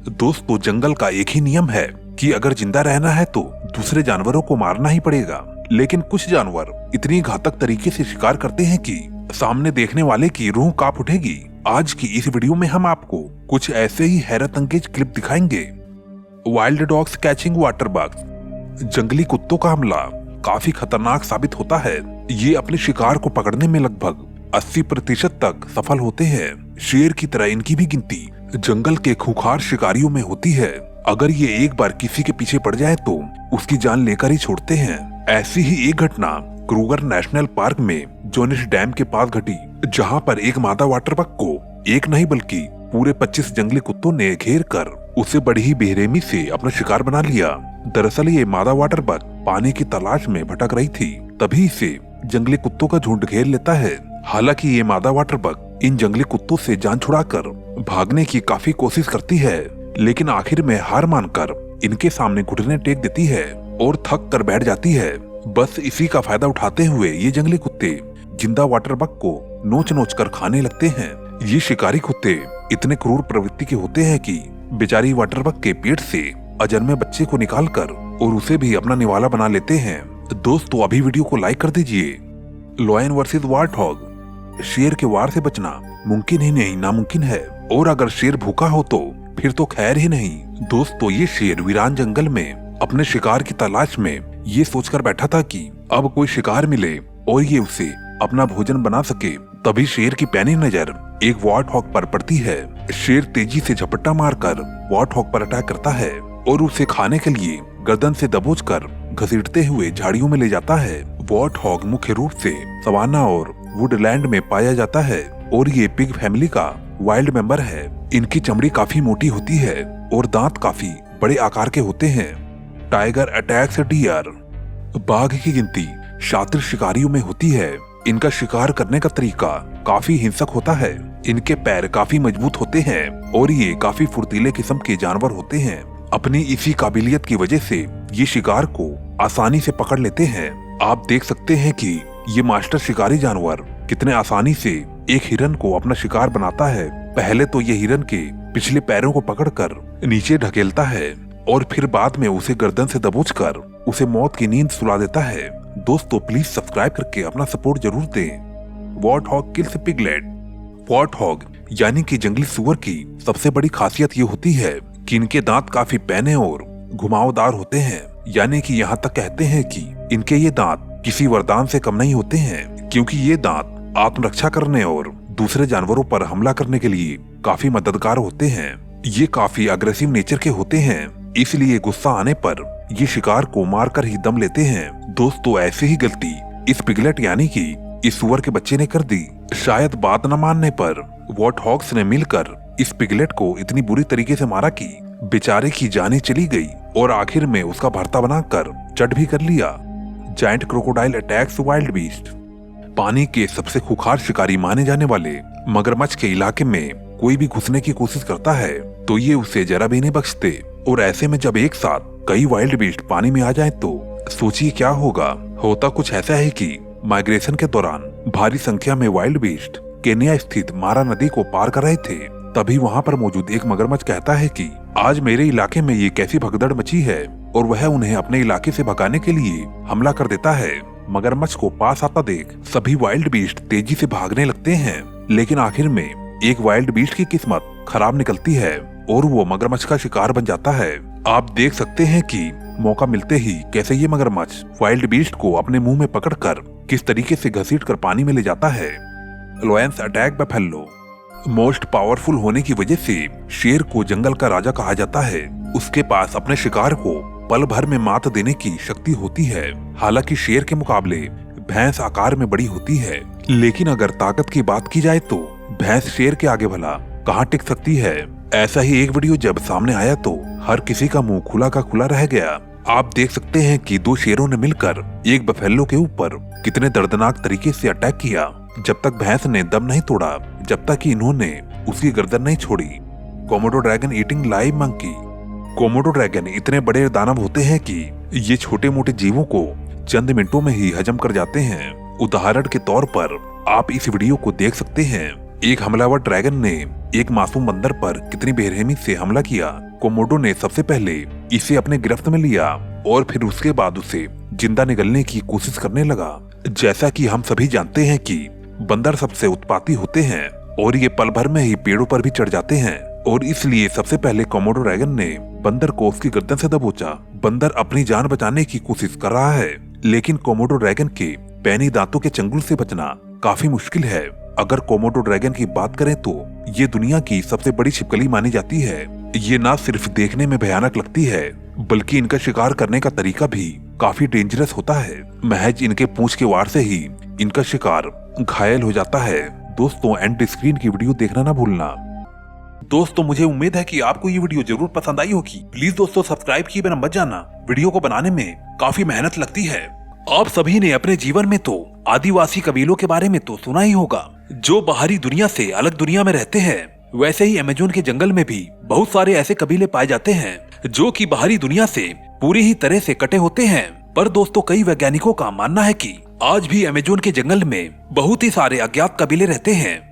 दोस्तों, जंगल का एक ही नियम है कि अगर जिंदा रहना है तो दूसरे जानवरों को मारना ही पड़ेगा। लेकिन कुछ जानवर इतनी घातक तरीके से शिकार करते हैं कि सामने देखने वाले की रूह कांप उठेगी। आज की इस वीडियो में हम आपको कुछ ऐसे ही हैरत अंगेज क्लिप दिखाएंगे। Wild dogs catching water bugs. जंगली कुत्तों का हमला काफी खतरनाक साबित होता है। ये अपने शिकार को पकड़ने में लगभग 80% तक सफल होते हैं। शेर की तरह इनकी भी गिनती जंगल के खूंखार शिकारियों में होती है। अगर ये एक बार किसी के पीछे पड़ जाए तो उसकी जान लेकर ही छोड़ते हैं। ऐसी ही एक घटना क्रूगर नेशनल पार्क में जोनिस डैम के पास घटी, जहां पर एक मादा वाटर बग को एक नहीं बल्कि पूरे 25 जंगली कुत्तों ने घेर कर उसे बड़ी ही बेरहमी से अपना शिकार बना लिया। दरअसल ये मादा वाटर बग पानी की तलाश में भटक रही थी, तभी इसे जंगली कुत्तों का झुंड घेर लेता है। हालांकि ये मादा वाटर बग इन जंगली कुत्तों से जान छुड़ाकर भागने की काफी कोशिश करती है, लेकिन आखिर में हार मानकर इनके सामने घुटने टेक देती है और थक कर बैठ जाती है। बस इसी का फायदा उठाते हुए ये जंगली कुत्ते जिंदा वाटर बग को नोच नोच कर खाने लगते हैं। ये शिकारी कुत्ते इतने क्रूर प्रवृत्ति के होते हैं कि बेचारी वाटर बग के पेट से अजन्मे बच्चे को निकालकर और उसे भी अपना निवाला बना लेते हैं। दोस्तों, अभी वीडियो को लाइक कर दीजिए। Lion versus warthog. शेर के वार से बचना मुमकिन ही नहीं नामुमकिन है, और अगर शेर भूखा हो तो फिर तो खैर ही नहीं। दोस्तों, ये शेर वीरान जंगल में अपने शिकार की तलाश में ये सोचकर बैठा था कि अब कोई शिकार मिले और ये उसे अपना भोजन बना सके। तभी शेर की पैनी नजर एक वार्थॉग पर पड़ती है। शेर तेजी से झपट्टा मारकर वार्थॉग पर अटैक करता है और उसे खाने के लिए गर्दन से दबोचकर घसीटते हुए झाड़ियों में ले जाता है। वार्थॉग मुख्य रूप से सवाना और वुडलैंड में पाया जाता है और ये पिग फैमिली का वाइल्ड मेंबर है। इनकी चमड़ी काफी मोटी होती है और दांत काफी बड़े आकार के होते हैं। Tiger attacks deer. बाघ की गिनती शातिर शिकारियों में होती है। इनका शिकार करने का तरीका काफी हिंसक होता है। इनके पैर काफी मजबूत होते हैं और ये काफी फुर्तीले किस्म के जानवर होते हैं। अपनी इसी काबिलियत की वजह से ये शिकार को आसानी से पकड़ लेते हैं। आप देख सकते हैं कि ये मास्टर शिकारी जानवर कितने आसानी से एक हिरन को अपना शिकार बनाता है। पहले तो ये हिरन के पिछले पैरों को पकड़कर नीचे ढकेलता है और फिर बाद में उसे गर्दन से दबोचकर उसे मौत की नींद सुला देता है। दोस्तों, प्लीज सब्सक्राइब करके अपना सपोर्ट जरूर दें। वार्थॉग किल्स पिगलेट। वार्थॉग यानी कि जंगली सुअर की सबसे बड़ी खासियत ये होती है कि इनके दांत काफी पैने और घुमावदार होते हैं। यानी कि यहाँ तक कहते हैं कि इनके ये दांत किसी वरदान से कम नहीं होते हैं, क्योंकि ये दांत आत्मरक्षा करने और दूसरे जानवरों पर हमला करने के लिए काफी मददगार होते हैं। ये काफी अग्रेसिव नेचर के होते हैं, इसलिए गुस्सा आने पर ये शिकार को मारकर ही दम लेते हैं। दोस्तों, ऐसे ही गलती इस पिगलेट यानी कि इस सुअर के बच्चे ने कर दी। शायद बात न मानने पर वार्थॉग्स ने मिलकर इस पिगलेट को इतनी बुरी तरीके से मारा कि बेचारे की जान चली गई और आखिर में उसका भरता बनाकर चट भी कर लिया। Giant crocodile attacks wild beast. पानी के सबसे खूंखार शिकारी माने जाने वाले मगरमच्छ के इलाके में कोई भी घुसने की कोशिश करता है तो ये उसे जरा भी नहीं बख्शते। और ऐसे में जब एक साथ कई वाइल्ड बीस्ट पानी में आ जाए तो सोचिए क्या होगा। होता कुछ ऐसा है कि माइग्रेशन के दौरान भारी संख्या में वाइल्ड बीस्ट केन्या स्थित मारा नदी को पार कर रहे थे। तभी वहाँ पर मौजूद एक मगरमच्छ कहता है कि आज मेरे इलाके में ये कैसी भगदड़ मची है, और वह उन्हें अपने इलाके से भगाने के लिए हमला कर देता है। मगरमच्छ को पास आता देख सभी वाइल्ड बीस्ट तेजी से भागने लगते हैं, लेकिन आखिर में एक वाइल्ड बीस्ट की किस्मत खराब निकलती है और वो मगरमच्छ का शिकार बन जाता है। आप देख सकते हैं कि मौका मिलते ही कैसे ये मगरमच्छ वाइल्ड बीस्ट को अपने मुंह में पकड़कर किस तरीके से घसीटकर पानी में ले जाता है। Lions attack buffalo. Most powerful होने की वजह से शेर को जंगल का राजा कहा जाता है। उसके पास अपने शिकार को पल भर में मात देने की शक्ति होती है। हालांकि शेर के मुकाबले भैंस आकार में बड़ी होती है, लेकिन अगर ताकत की बात की जाए तो भैंस शेर के आगे भला कहाँ टिक सकती है। ऐसा ही एक वीडियो जब सामने आया तो हर किसी का मुंह खुला का खुला रह गया। आप देख सकते हैं कि दो शेरों ने मिलकर एक बफेलो के ऊपर कितने दर्दनाक तरीके से अटैक किया। जब तक भैंस ने दम नहीं तोड़ा, जब तक कि इन्होंने उसकी गर्दन नहीं छोड़ी। Komodo dragon eating live monkey. Komodo dragon इतने बड़े दानव होते हैं कि ये छोटे मोटे जीवों को चंद मिनटों में ही हजम कर जाते हैं। उदाहरण के तौर पर आप इस वीडियो को देख सकते हैं। एक हमलावर ड्रैगन ने एक मासूम बंदर पर कितनी बेरहमी से हमला किया। कोमोडो ने सबसे पहले इसे अपने गिरफ्त में लिया और फिर उसके बाद उसे जिंदा निगलने की कोशिश करने लगा। जैसा कि हम सभी जानते हैं कि बंदर सबसे उत्पाती होते हैं और ये पल भर में ही पेड़ों पर भी चढ़ जाते हैं, और इसलिए सबसे पहले कोमोडो ड्रैगन ने बंदर को उसकी गर्दन से दबोचा। बंदर अपनी जान बचाने की कोशिश कर रहा है, लेकिन कोमोडो ड्रैगन के पैनी दांतों के चंगुल से बचना काफी मुश्किल है। अगर कोमोडो ड्रैगन की बात करें तो ये दुनिया की सबसे बड़ी छिपकली मानी जाती है। ये ना सिर्फ देखने में भयानक लगती है, बल्कि इनका शिकार करने का तरीका भी काफी डेंजरस होता है। महज इनके पूंछ के वार से ही इनका शिकार घायल हो जाता है। दोस्तों, एंड स्क्रीन की वीडियो देखना ना भूलना। दोस्तों, मुझे उम्मीद है कि आपको ये वीडियो जरूर पसंद आई होगी। प्लीज दोस्तों, सब्सक्राइब किए बिना मत जाना। वीडियो को बनाने में काफी मेहनत लगती है। आप सभी ने अपने जीवन में तो आदिवासी कबीलों के बारे में तो सुना ही होगा, जो बाहरी दुनिया से अलग दुनिया में रहते हैं। वैसे ही अमेज़न के जंगल में भी बहुत सारे ऐसे कबीले पाए जाते हैं जो कि बाहरी दुनिया से पूरी ही तरह से कटे होते हैं। पर दोस्तों, कई वैज्ञानिकों का मानना है कि आज भी अमेज़न के जंगल में बहुत ही सारे अज्ञात कबीले रहते हैं